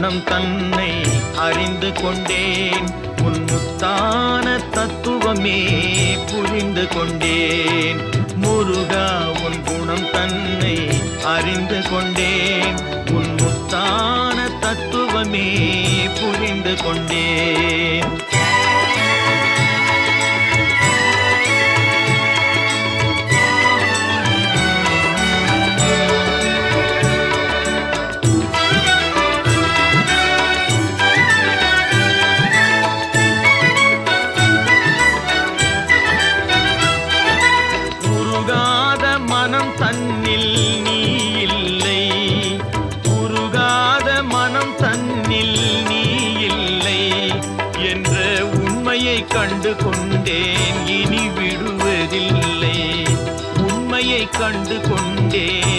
குணம் தன்னை அறிந்து கொண்டேன். உன் முத்தான தத்துவமே புரிந்து கொண்டேன். முருகா உன் குணம் தன்னை அறிந்து கொண்டேன். உன் முத்தான தத்துவமே புரிந்து கொண்டேன். மனம் தன்னில் நீ இல்லை, உருகாத மனம் தன்னில் நீ இல்லை என்ற உண்மையை கண்டு கொண்டேன். இனி விடுவதில்லை, உண்மையை கண்டு கொண்டேன்.